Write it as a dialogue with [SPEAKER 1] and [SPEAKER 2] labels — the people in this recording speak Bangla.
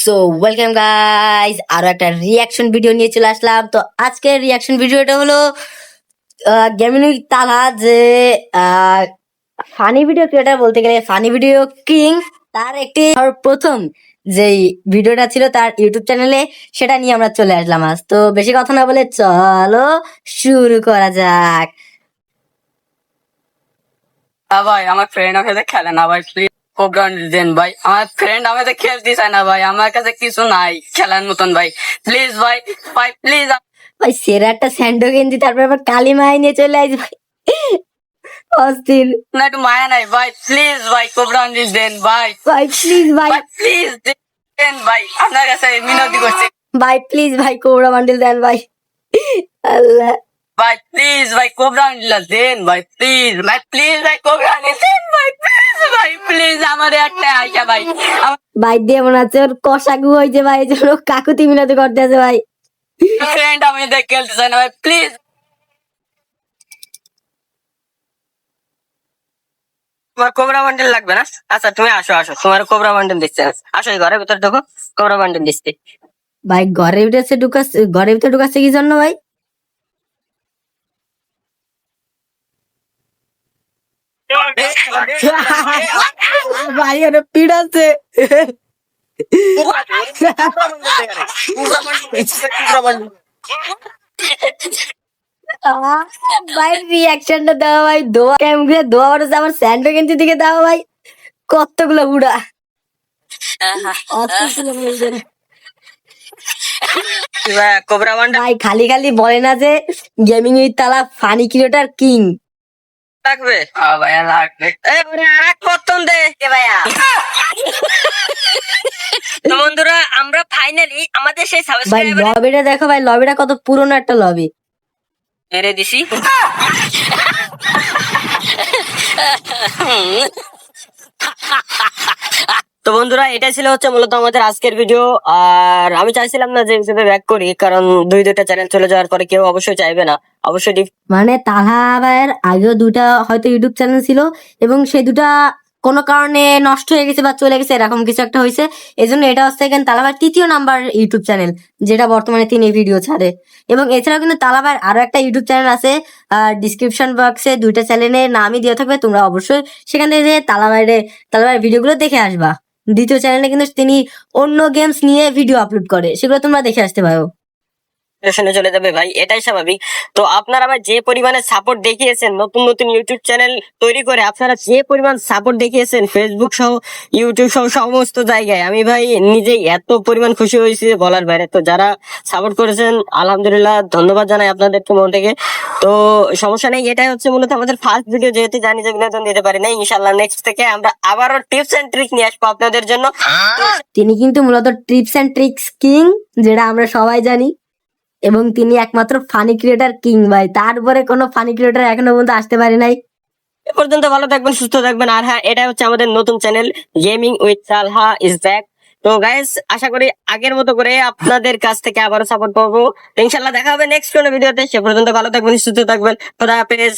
[SPEAKER 1] সো ওয়েলকাম গাইস, আরো একটা রিয়াকশন ভিডিও নিয়ে চলে আসলাম। তো আজকের রিয়াকশন ভিডিওটা হলো গেমিং উইথ তালহা, যে ফানি ভিডিও ক্রিয়েটার, বলতে গেলে ফানি ভিডিও কিং, তার একটি প্রথম যেই ভিডিওটা ছিল তার ইউটিউব চ্যানেলে, সেটা নিয়ে আমরা চলে আসলাম আজ। তো বেশি কথা না বলে চলো শুরু করা যাক।
[SPEAKER 2] ভাই আমার ফ্রেন্ড আমাকে খেলে না ভাই, প্লিজ প্রোগ্রাম দেন ভাই। আমার ফ্রেন্ড আমাকে খেলতে চায় না ভাই, আমার কাছে কিছু নাই খেলার মতন ভাই, প্লিজ ভাই, ভাই প্লিজ।
[SPEAKER 1] ভাই সেরা একটা স্যান্ডো গেঞ্জি, তারপর আবার কালী মাই নিয়ে চলে আসবে ভাই, অস্থির।
[SPEAKER 2] না একটু মায়া নাই ভাই, প্লিজ ভাই প্রোগ্রাম দেন ভাই,
[SPEAKER 1] ভাই প্লিজ ভাই,
[SPEAKER 2] ভাই প্লিজ দেন ভাই, আপনার কাছে মিনতি করছি
[SPEAKER 1] ভাই প্লিজ ভাই কোবরা বান্ডিল দেন ভাই। আল্লাহ
[SPEAKER 2] ভাই, প্লিজ ভাই প্রোগ্রাম দেন ভাই, প্লিজ ভাই, প্লিজ ভাই প্রোগ্রাম দেন ভাই, প্লিজ ভাই, প্লিজ আমার একটা আইসা ভাই।
[SPEAKER 1] ভাই দিয়ে মনে হচ্ছে ওর কষাগু হয়েছে ভাই, এই জন্য কাকুতি মিনতি করতে আছে ভাই।
[SPEAKER 2] ফ্রেন্ড আমি দেখে খেলতে চাই না ভাই, প্লিজ। তোমার কোবরা বান্ডেল লাগবে না? আচ্ছা তুমি আসো আসো, তোমার কোবরা বান্ডেল দিচ্ছে, আসো এই ঘরের ভিতরে ঢোকো, কোবরা বান্ডেল দিচ্ছি।
[SPEAKER 1] ভাই ঘরের ভিতরে ঢুকাচ্ছে, ঘরের ভিতরে ঢুকাচ্ছে কি জন্য ভাই? ভাই ওরা পিড়াচ্ছে। ভাই রিয়াকশনটা দাও ভাই, দোয়া কেমন করে দোয়া বড় আমার স্যান্ডো গেঞ্জি দিকে দাও ভাই, কতগুলো উড়া
[SPEAKER 2] কোবরা বান্ডেল
[SPEAKER 1] ভাই খালি খালি বলে না যে গেমিং উইথ তালা ফানি ক্রিয়েটার কিং।
[SPEAKER 2] লাগবে? ভাইয়া লাগবে। আরেক পত্তন দে ভাইয়া। তো বন্ধুরা আমরা ফাইনালি আমাদের সেই
[SPEAKER 1] ভাই
[SPEAKER 2] সাবস্ক্রাইবার
[SPEAKER 1] লবিটা দেখো ভাই, লবিটা কত পুরনো একটা লবি।
[SPEAKER 2] মেরে দিছি। তো বন্ধুরা এটা ছিল হচ্ছে মূলত আমাদের আজকের ভিডিও। আর আমি চাইছিলাম না যে হিসেবে ব্যাক করি, কারণ দুইটা চ্যানেল চলে যাওয়ার পরে কেউ অবশ্যই চাইবে না। অবশ্যই
[SPEAKER 1] মানে তালহা ভাইয়ের আগেও দুটা হয়তো ইউটিউব চ্যানেল ছিল, এবং সেই দুটা কোনো কারণে নষ্ট হয়ে গেছে বা চলে গেছে, এরকম কিছু একটা হয়েছে। এই জন্য এটা হচ্ছে এখানে তালা ভাইয়ের তৃতীয় নাম্বার ইউটিউব চ্যানেল, যেটা বর্তমানে তিনি ভিডিও ছাড়ে। এবং এছাড়াও কিন্তু তালা ভাইয়ের আরো একটা ইউটিউব চ্যানেল আছে, ডিসক্রিপশন বক্সে দুইটা চ্যানেলের নামই দেওয়া থাকবে, তোমরা অবশ্যই সেখান থেকে যে তালা ভাইয়ের ভিডিওগুলো দেখে আসবা। দ্বিতীয় চ্যানেলে কিন্তু তিনি অন্য গেমস নিয়ে ভিডিও আপলোড করে, সেগুলো তোমরা দেখে আসতে পারো।
[SPEAKER 2] শুনে চলে যাবে ভাই, এটাই স্বাভাবিক। তো আপনারা ভাই যে পরিমাণে সাপোর্ট দেখিয়েছেন, নতুন নতুন ইউটিউব চ্যানেল তৈরি করে আপনারা যে পরিমাণ সাপোর্ট দেখিয়েছেন ফেসবুক সহ ইউটিউব সহ সমস্ত জায়গায়, আমি ভাই নিজেই এত পরিমাণ খুশি হয়েছি বলার বাইরে। তো যারা সাপোর্ট করেছেন আলহামদুলিল্লাহ, ধন্যবাদ জানাই আপনাদেরকে মন থেকে। তো সমস্যা নেই, এটাই হচ্ছে মূলত আমাদের ফার্স্ট ভিডিও, যেহেতু জানি যে বিনোদন দিতে পারি না। ইনশাল্লাহ নেক্সট থেকে আমরা আবারও টিপস এন্ড ট্রিক নিয়ে আসবো আপনাদের জন্য।
[SPEAKER 1] তিনি কিন্তু মূলত ট্রিপস এন্ড ট্রিক্স কিং, যেটা আমরা সবাই জানি, এবং তিনি একমাত্র ফানি ক্রিয়েটার কিং ভাই, তারপরে কোনো ফানি ক্রিয়েটার এখনো পর্যন্ত আসতে পারে নাই।
[SPEAKER 2] এ পর্যন্ত ভালো থাকবেন, সুস্থ থাকবেন। আর হ্যাঁ, এটা হচ্ছে আমাদের নতুন channel gaming with Talha is back. তো গাইস আশা করি আগের মতো করে আপনাদের কাছ থেকে আবারও সাপোর্ট পাবো। ইনশাল্লাহ দেখা হবে নেক্সট কোনো ভিডিওতে। সে পর্যন্ত ভালো থাকবেন, সুস্থ থাকবেন। খোদা হাফেজ।